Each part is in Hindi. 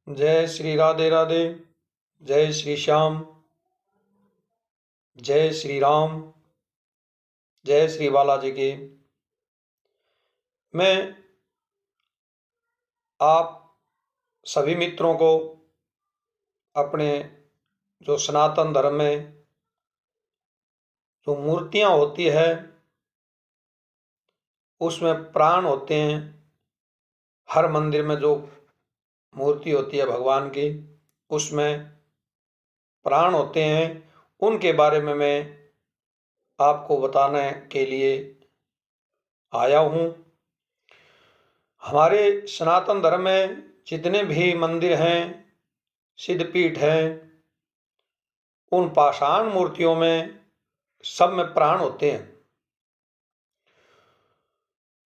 जय श्री राधे राधे। जय श्री श्याम। जय श्री राम। जय श्री बालाजी की। मैं आप सभी मित्रों को अपने जो सनातन धर्म में जो मूर्तियां होती है उसमें प्राण होते हैं। हर मंदिर में जो मूर्ति होती है भगवान की उसमें प्राण होते हैं। उनके बारे में मैं आपको बताने के लिए आया हूँ। हमारे सनातन धर्म में जितने भी मंदिर हैं, सिद्धपीठ हैं, उन पाषाण मूर्तियों में सब में प्राण होते हैं।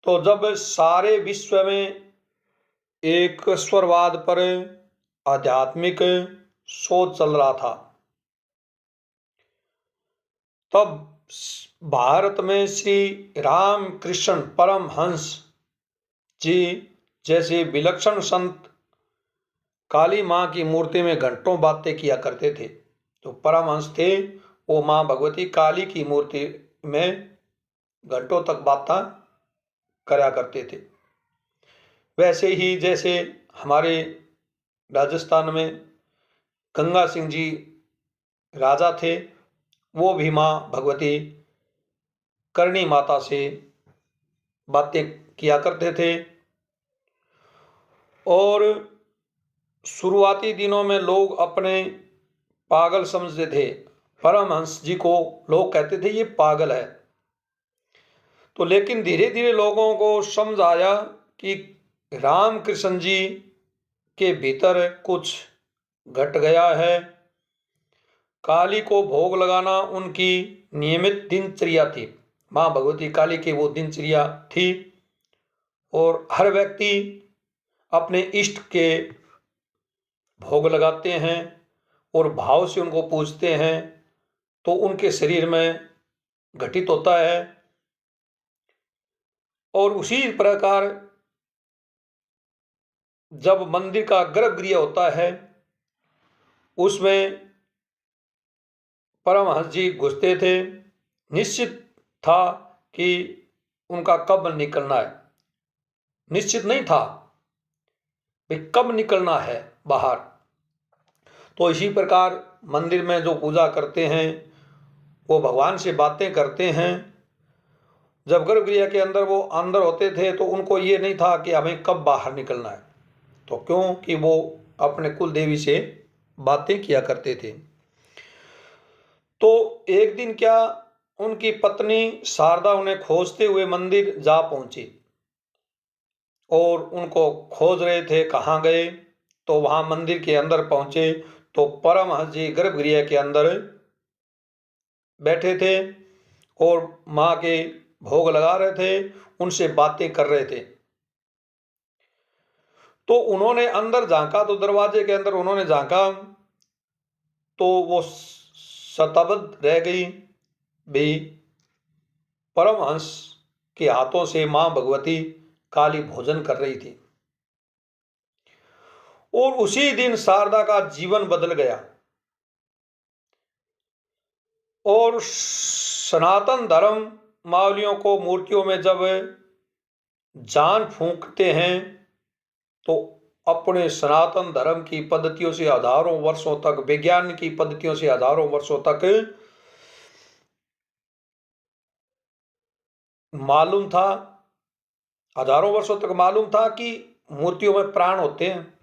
तो जब सारे विश्व में एक ईश्वरवाद पर आध्यात्मिक शोध चल रहा था, तब भारत में श्री रामकृष्ण परमहंस जी जैसे विलक्षण संत काली माँ की मूर्ति में घंटों बातें किया करते थे। जो परमहंस थे वो माँ भगवती काली की मूर्ति में घंटों तक बातें करा करते थे। वैसे ही जैसे हमारे राजस्थान में गंगा सिंह जी राजा थे, वो भी माँ भगवती करणी माता से बातें किया करते थे। और शुरुआती दिनों में लोग अपने पागल समझते थे। परमहंस जी को लोग कहते थे ये पागल है। तो लेकिन धीरे धीरे लोगों को समझ आया कि रामकृष्ण जी के भीतर कुछ घट गया है। काली को भोग लगाना उनकी नियमित दिनचर्या थी। माँ भगवती काली की वो दिनचर्या थी। और हर व्यक्ति अपने इष्ट के भोग लगाते हैं और भाव से उनको पूजते हैं तो उनके शरीर में घटित होता है। और उसी प्रकार जब मंदिर का गर्भगृह होता है उसमें परमहंस जी घुसते थे। निश्चित था कि उनका कब निकलना है, निश्चित नहीं था भाई कब निकलना है बाहर। तो इसी प्रकार मंदिर में जो पूजा करते हैं वो भगवान से बातें करते हैं। जब गर्भगृह के अंदर वो अंदर होते थे तो उनको ये नहीं था कि हमें कब बाहर निकलना है, तो क्योंकि वो अपने कुल देवी से बातें किया करते थे। तो एक दिन क्या उनकी पत्नी शारदा उन्हें खोजते हुए मंदिर जा पहुंची और उनको खोज रहे थे कहाँ गए। तो वहां मंदिर के अंदर पहुंचे तो परमहंस जी गर्भगृह के अंदर बैठे थे और माँ के भोग लगा रहे थे, उनसे बातें कर रहे थे। तो उन्होंने अंदर झांका, तो दरवाजे के अंदर उन्होंने झांका तो वो शतबद्ध रह गई भी। परमहंस के हाथों से मां भगवती काली भोजन कर रही थी। और उसी दिन शारदा का जीवन बदल गया। और सनातन धर्म मावलियों को मूर्तियों में जब जान फूंकते हैं तो अपने सनातन धर्म की पद्धतियों से हजारों वर्षों तक, विज्ञान की पद्धतियों से हजारों वर्षों तक मालूम था, हजारों वर्षों तक मालूम था कि मूर्तियों में प्राण होते हैं।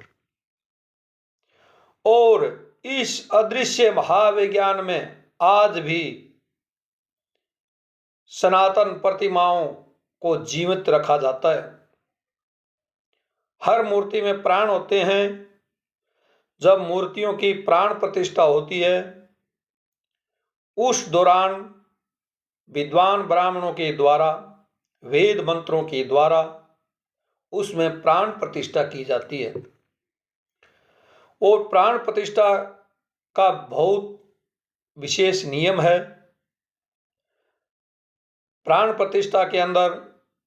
और इस अदृश्य महाविज्ञान में आज भी सनातन प्रतिमाओं को जीवित रखा जाता है। हर मूर्ति में प्राण होते हैं। जब मूर्तियों की प्राण प्रतिष्ठा होती है उस दौरान विद्वान ब्राह्मणों के द्वारा वेद मंत्रों के द्वारा उसमें प्राण प्रतिष्ठा की जाती है। और प्राण प्रतिष्ठा का बहुत विशेष नियम है। प्राण प्रतिष्ठा के अंदर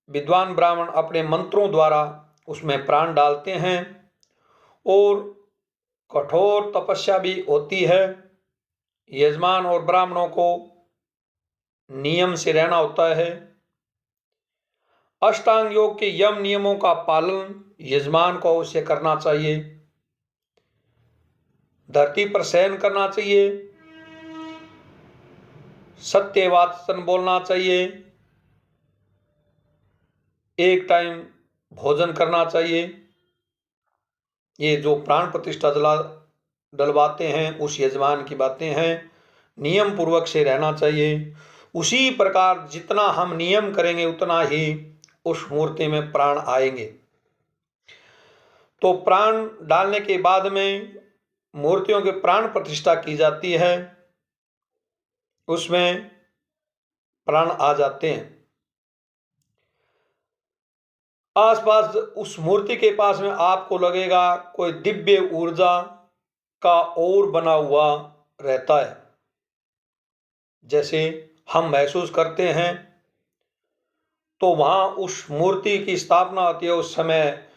विद्वान ब्राह्मण अपने मंत्रों द्वारा उसमें प्राण डालते हैं और कठोर तपस्या भी होती है। यजमान और ब्राह्मणों को नियम से रहना होता है। अष्टांग योग के यम नियमों का पालन यजमान को अवश्य करना चाहिए। धरती पर शयन करना चाहिए, सत्य वचन बोलना चाहिए, एक टाइम भोजन करना चाहिए। ये जो प्राण प्रतिष्ठा डलवाते हैं उस यजमान की बातें हैं। नियम पूर्वक से रहना चाहिए। उसी प्रकार जितना हम नियम करेंगे उतना ही उस मूर्ति में प्राण आएंगे। तो प्राण डालने के बाद में मूर्तियों की प्राण प्रतिष्ठा की जाती है, उसमें प्राण आ जाते हैं। आसपास उस मूर्ति के पास में आपको लगेगा कोई दिव्य ऊर्जा का और बना हुआ रहता है, जैसे हम महसूस करते हैं। तो वहां उस मूर्ति की स्थापना होती है, उस समय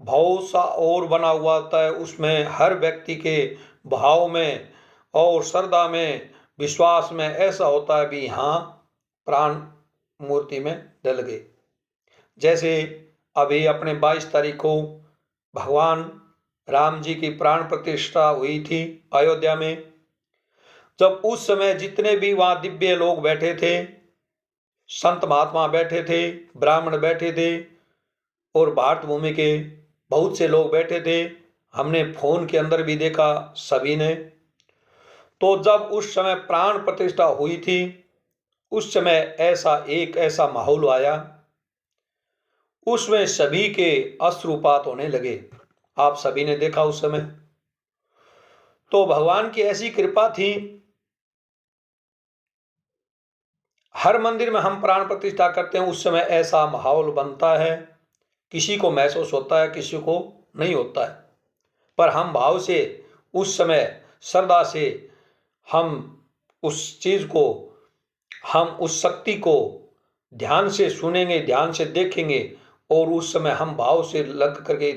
बहुत सा और बना हुआ होता है। उसमें हर व्यक्ति के भाव में और श्रद्धा में, विश्वास में ऐसा होता है भी हाँ प्राण मूर्ति में डल गए। जैसे अभी अपने 22 तारीख को भगवान राम जी की प्राण प्रतिष्ठा हुई थी अयोध्या में। जब उस समय जितने भी वहां दिव्य लोग बैठे थे, संत महात्मा बैठे थे, ब्राह्मण बैठे थे और भारत भूमि के बहुत से लोग बैठे थे, हमने फोन के अंदर भी देखा सभी ने। तो जब उस समय प्राण प्रतिष्ठा हुई थी, उस समय ऐसा माहौल आया, उसमें सभी के अश्रुपात होने लगे। आप सभी ने देखा उस समय। तो भगवान की ऐसी कृपा थी। हर मंदिर में हम प्राण प्रतिष्ठा करते हैं, उस समय ऐसा माहौल बनता है, किसी को महसूस होता है, किसी को नहीं होता है। पर हम भाव से उस समय श्रद्धा से हम उस चीज को, हम उस शक्ति को ध्यान से सुनेंगे, ध्यान से देखेंगे और उस समय हम भाव से लग करके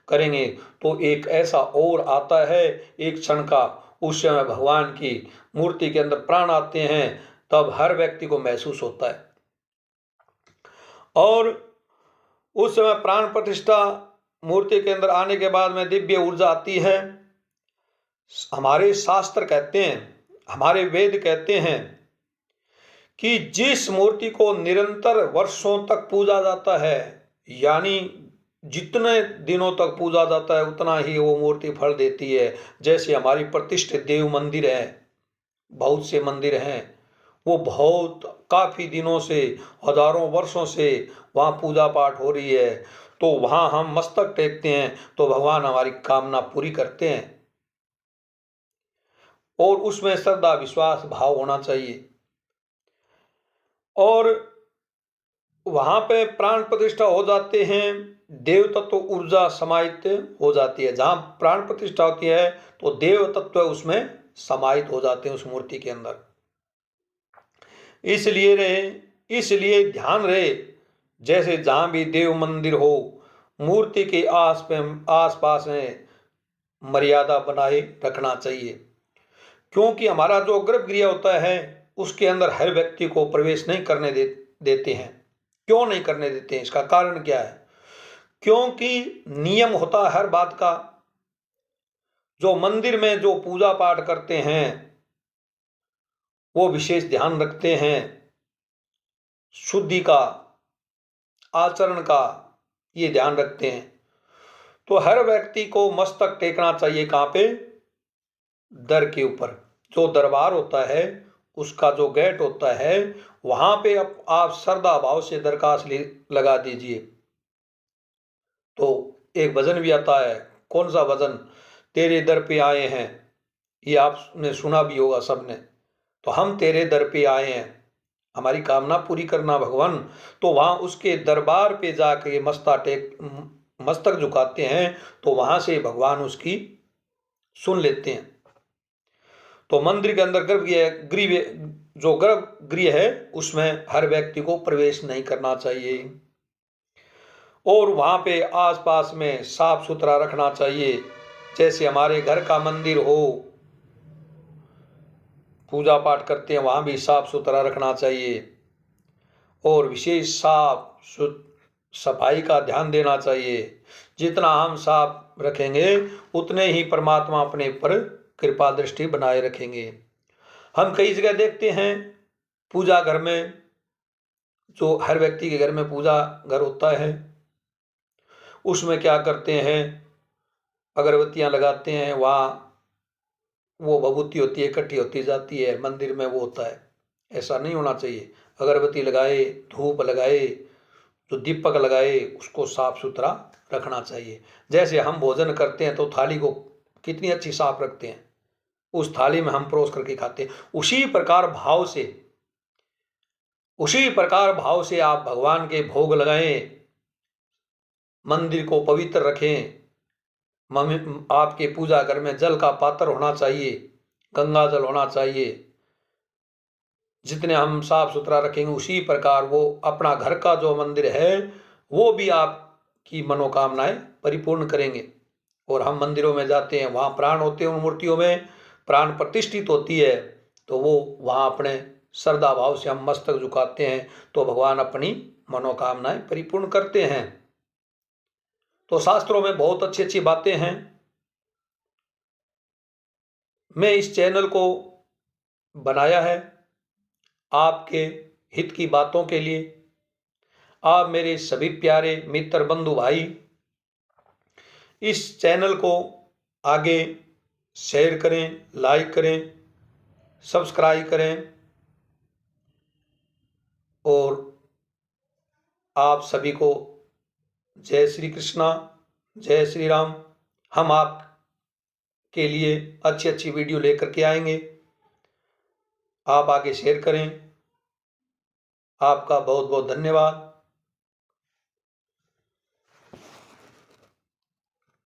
करेंगे तो एक ऐसा और आता है एक क्षण का। उस समय भगवान की मूर्ति के अंदर प्राण आते हैं, तब हर व्यक्ति को महसूस होता है। और उस समय प्राण प्रतिष्ठा मूर्ति के अंदर आने के बाद में दिव्य ऊर्जा आती है। हमारे शास्त्र कहते हैं, हमारे वेद कहते हैं कि जिस मूर्ति को निरंतर वर्षों तक पूजा जाता है, यानी जितने दिनों तक पूजा जाता है उतना ही वो मूर्ति फल देती है। जैसे हमारी प्रतिष्ठित देव मंदिर है, बहुत से मंदिर हैं, वो बहुत काफी दिनों से, हजारों वर्षों से वहाँ पूजा पाठ हो रही है, तो वहाँ हम मस्तक टेकते हैं तो भगवान हमारी कामना पूरी करते हैं। और उसमें श्रद्धा विश्वास भाव होना चाहिए। और वहां पे प्राण प्रतिष्ठा हो जाते हैं, देव तत्व ऊर्जा समाहित हो जाती है। जहां प्राण प्रतिष्ठा होती है तो देव तत्व उसमें समाहित हो जाते हैं उस मूर्ति के अंदर। इसलिए ध्यान रहे, जैसे जहां भी देव मंदिर हो, मूर्ति के आसपास में मर्यादा बनाए रखना चाहिए। क्योंकि हमारा जो गर्भगृह होता है उसके अंदर हर व्यक्ति को प्रवेश नहीं करने देते हैं। क्यों नहीं करने देते हैं, इसका कारण क्या है? क्योंकि नियम होता है हर बात का। जो मंदिर में जो पूजा पाठ करते हैं वो विशेष ध्यान रखते हैं शुद्धि का, आचरण का, ये ध्यान रखते हैं। तो हर व्यक्ति को मस्तक टेकना चाहिए। कहाँ पे? दर के ऊपर। जो दरबार होता है उसका जो गेट होता है वहां पे आप श्रद्धा भाव से दरखास्त लगा दीजिए। तो एक भजन भी आता है, कौन सा भजन? तेरे दर पे आए हैं, ये आपने सुना भी होगा सबने। तो हम तेरे दर पे आए हैं, हमारी कामना पूरी करना भगवान। तो वहां उसके दरबार पे जाके मस्तक झुकाते हैं तो वहां से भगवान उसकी सुन लेते हैं। तो मंदिर के अंदर गर्भगृह है उसमें हर व्यक्ति को प्रवेश नहीं करना चाहिए। और वहां पे आसपास में साफ सुथरा रखना चाहिए। जैसे हमारे घर का मंदिर हो, पूजा पाठ करते हैं, वहाँ भी साफ सुथरा रखना चाहिए और विशेष सफाई का ध्यान देना चाहिए। जितना हम साफ रखेंगे उतने ही परमात्मा अपने पर कृपा दृष्टि बनाए रखेंगे। हम कई जगह देखते हैं पूजा घर में, जो हर व्यक्ति के घर में पूजा घर होता है, उसमें क्या करते हैं, अगरबत्तियां लगाते हैं, वहाँ वो भभूति होती है, इकट्ठी होती जाती है, मंदिर में वो होता है। ऐसा नहीं होना चाहिए। अगरबत्ती लगाए, धूप लगाए, जो दीपक लगाए, उसको साफ सुथरा रखना चाहिए। जैसे हम भोजन करते हैं तो थाली को कितनी अच्छी साफ रखते हैं, उस थाली में हम परोस करके खाते हैं। उसी प्रकार भाव से आप भगवान के भोग लगाएं, मंदिर को पवित्र रखें। आपके पूजा घर में जल का पात्र होना चाहिए, गंगा जल होना चाहिए। जितने हम साफ सुथरा रखेंगे उसी प्रकार वो अपना घर का जो मंदिर है वो भी आपकी मनोकामनाएं परिपूर्ण करेंगे। और हम मंदिरों में जाते हैं, वहाँ प्राण होते हैं, उन मूर्तियों में प्राण प्रतिष्ठित होती है, तो वो वहाँ अपने श्रद्धा भाव से हम मस्तक झुकाते हैं, तो भगवान अपनी मनोकामनाएं परिपूर्ण करते हैं। तो शास्त्रों में बहुत अच्छी अच्छी बातें हैं। मैं इस चैनल को बनाया है आपके हित की बातों के लिए। आप मेरे सभी प्यारे मित्र बंधु भाई इस चैनल को आगे शेयर करें, लाइक करें, सब्सक्राइब करें और आप सभी को जय श्री कृष्णा, जय श्री राम। हम आप के लिए अच्छी अच्छी वीडियो लेकर के आएंगे, आप आगे शेयर करें। आपका बहुत बहुत धन्यवाद।